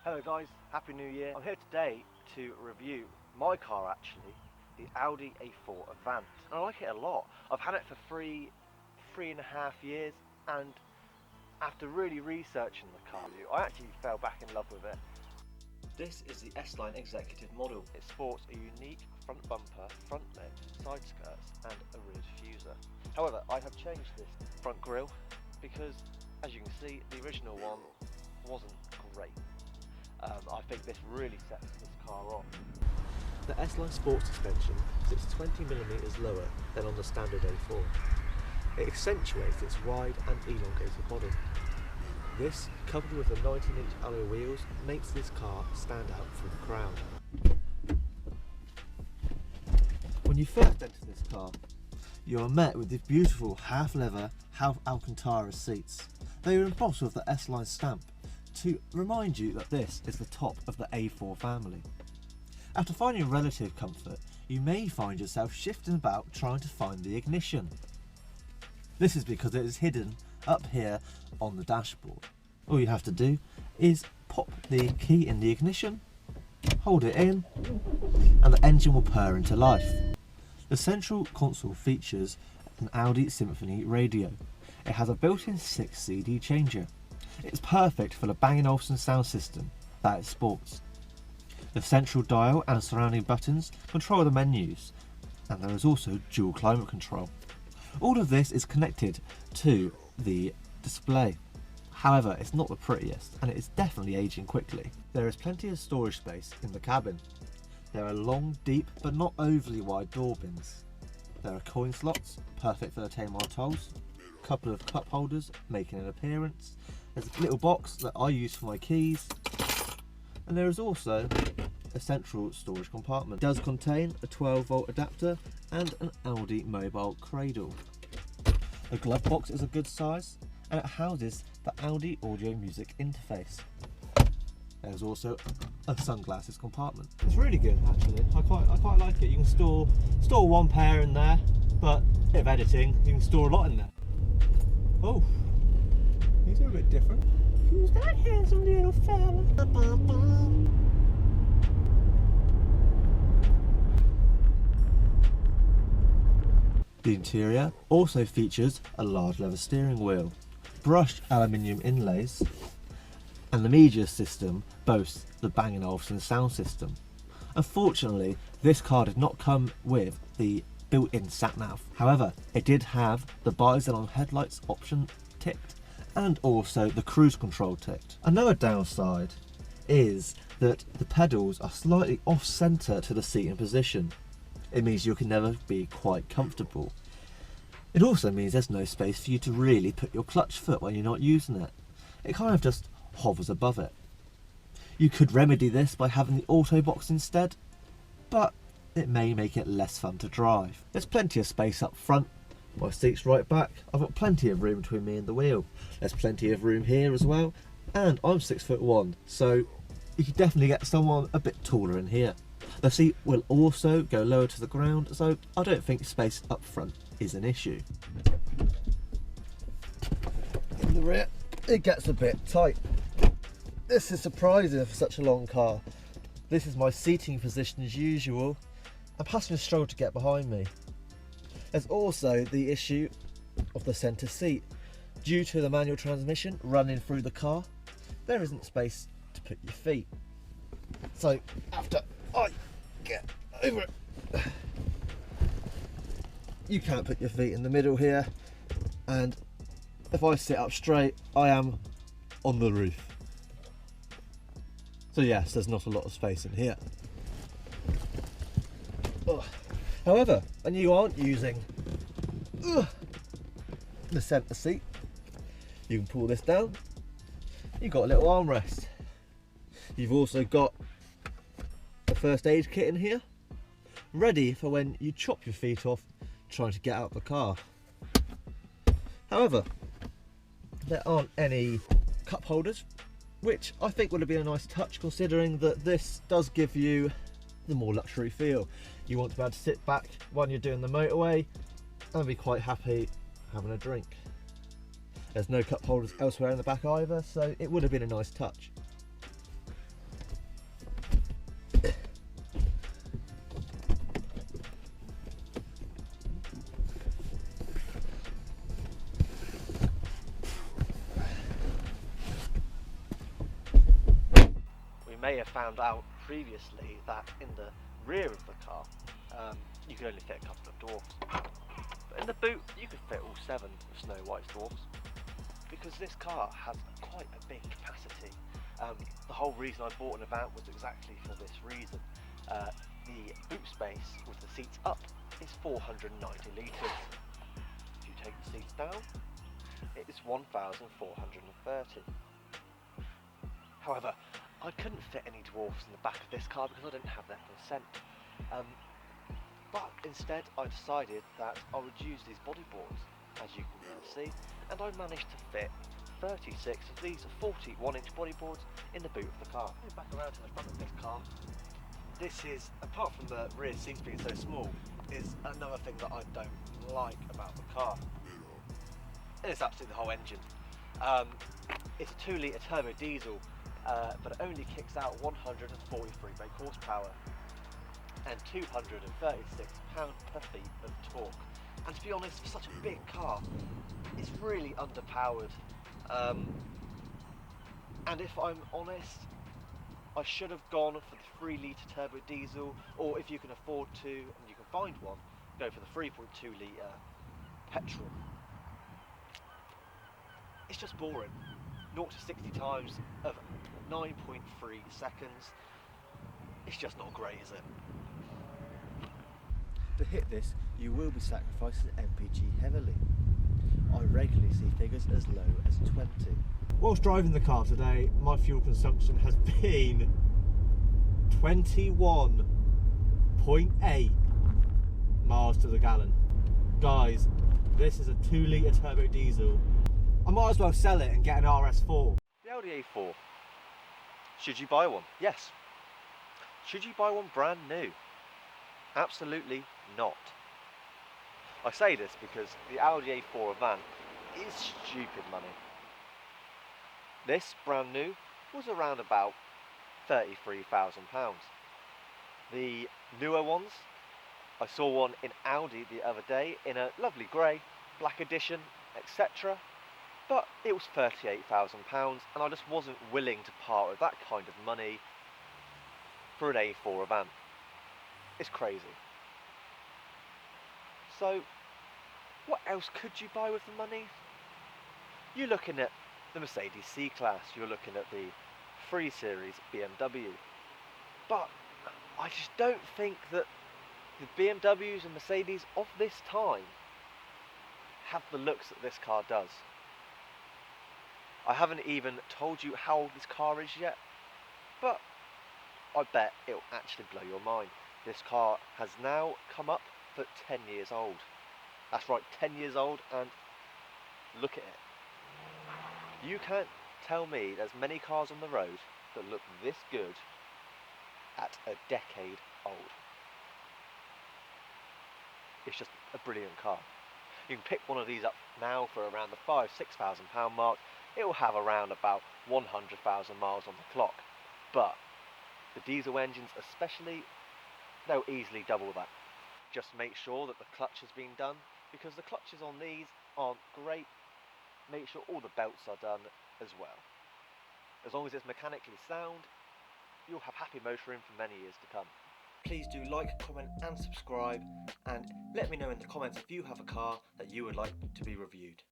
Hello guys, Happy New Year. I'm here today to review my car actually, the Audi A4 Avant. And I like it a lot. I've had it for three and a half years, and after really researching the car, I actually fell back in love with it. This is the S-Line Executive model. It sports a unique front bumper, front lip, side skirts and a rear diffuser. However, I have changed this front grille because, as you can see, the original one wasn't great. I think this really sets this car off. The S-Line Sport suspension sits 20mm lower than on the standard A4. It accentuates its wide and elongated body. This, coupled with the 19-inch alloy wheels, makes this car stand out from the crowd. When you first enter this car, you are met with these beautiful half-leather, half-Alcantara seats. They are embossed with the S-Line stamp to remind you that this is the top of the A4 family. After finding relative comfort, you may find yourself shifting about trying to find the ignition. This is because it is hidden up here on the dashboard. All you have to do is pop the key in the ignition, hold it in, and the engine will purr into life. The central console features an Audi Symphony radio. It has a built-in 6 CD changer. It's perfect for the Bang & Olufsen sound system that it sports. The central dial and surrounding buttons control the menus, and there is also dual climate control. All of this is connected to the display. However, it's not the prettiest, and it is definitely aging quickly. There is plenty of storage space in the cabin. There are long, deep, but not overly wide door bins. There are coin slots, perfect for the 10-mile tolls. A couple of cup holders making an appearance. There's a little box that I use for my keys. And there is also a central storage compartment. It does contain a 12-volt adapter and an Audi mobile cradle. The glove box is a good size, and it houses the Audi audio music interface. There's also a sunglasses compartment. It's really good actually. I quite like it. You can store one pair in there, but a bit of editing, you can store a lot in there. Oh, these are a bit different. Who's that handsome little fella? The interior also features a large leather steering wheel, brushed aluminium inlays, and the media system boasts the Bang & Olufsen sound system. Unfortunately, this car did not come with the built-in sat-nav. However, it did have the bi-xenon headlights option ticked and also the cruise control ticked. Another downside is that the pedals are slightly off-centre to the seating position. It means you can never be quite comfortable. It also means there's no space for you to really put your clutch foot when you're not using it. It kind of just hovers above it. You could remedy this by having the auto box instead, but it may make it less fun to drive. There's plenty of space up front. My seat's right back. I've got plenty of room between me and the wheel. There's plenty of room here as well, and I'm 6'1", so you could definitely get someone a bit taller in here. The seat will also go lower to the ground, so I don't think space up front is an issue. In the rear, it gets a bit tight. This is surprising for such a long car. This is my seating position as usual, and passengers struggle to get behind me. There's also the issue of the centre seat. Due to the manual transmission running through the car, there isn't space to put your feet. So after I get over it, you can't put your feet in the middle here, and if I sit up straight, I am on the roof. So yes, there's not a lot of space in here. However, when you aren't using the centre seat, you can pull this down. You've got a little armrest. You've also got a first aid kit in here, ready for when you chop your feet off trying to get out of the car. However, there aren't any cup holders, which I think would have been a nice touch, considering that this does give you the more luxury feel. You want to be able to sit back when you're doing the motorway and be quite happy having a drink. There's no cup holders elsewhere in the back either, so it would have been a nice touch. may have found out previously that in the rear of the car you could only fit a couple of dwarfs, but in the boot you could fit all 7 of Snow White's dwarfs, because this car has quite a big capacity. The whole reason I bought an Avant was exactly for this reason. The boot space with the seats up is 490 litres. If you take the seats down, it is 1,430. However, I couldn't fit any dwarfs in the back of this car because I didn't have their consent. But instead I decided that I would use these bodyboards, as you can see, and I managed to fit 36 of these 41-inch bodyboards in the boot of the car. Back around to the front of this car. This is, apart from the rear seats being so small, is another thing that I don't like about the car. And it's absolutely the whole engine. It's a 2-litre turbo diesel, but it only kicks out 143 brake horsepower and 236 pound-per-feet of torque. And to be honest, for such a big car, it's really underpowered. And if I'm honest, I should have gone for the 3-litre turbo diesel, or if you can afford to and you can find one, go for the 3.2-litre petrol. It's just boring. 0 to 60 times of 9.3 seconds. It's just not great, is it? To hit this, you will be sacrificing MPG heavily. I regularly see figures as low as 20. Whilst driving the car today, my fuel consumption has been 21.8 miles to the gallon. Guys, this is a 2-litre turbo diesel. I might as well sell it and get an RS4. The Audi A4. Should you buy one? Yes. Should you buy one brand new? Absolutely not. I say this because the Audi A4 Avant is stupid money. This, brand new, was around about £33,000. The newer ones, I saw one in Audi the other day in a lovely grey, black edition, etc. But it was £38,000 and I just wasn't willing to part with that kind of money for an A4 Avant. It's crazy. So, what else could you buy with the money? You're looking at the Mercedes C-Class, you're looking at the 3 Series BMW. But I just don't think that the BMWs and Mercedes of this time have the looks that this car does. I haven't even told you how old this car is yet, but I bet it'll actually blow your mind. This car has now come up for 10 years old. That's right, 10 years old, and look at it. You can't tell me there's many cars on the road that look this good at a decade old. It's just a brilliant car. You can pick one of these up now for around the £5,000–6,000 mark. It will have around about 100,000 miles on the clock. But the diesel engines especially, they'll easily double that. Just make sure that the clutch has been done, because the clutches on these aren't great. Make sure all the belts are done as well. As long as it's mechanically sound, you'll have happy motoring for many years to come. Please do like, comment and subscribe, and let me know in the comments if you have a car that you would like to be reviewed.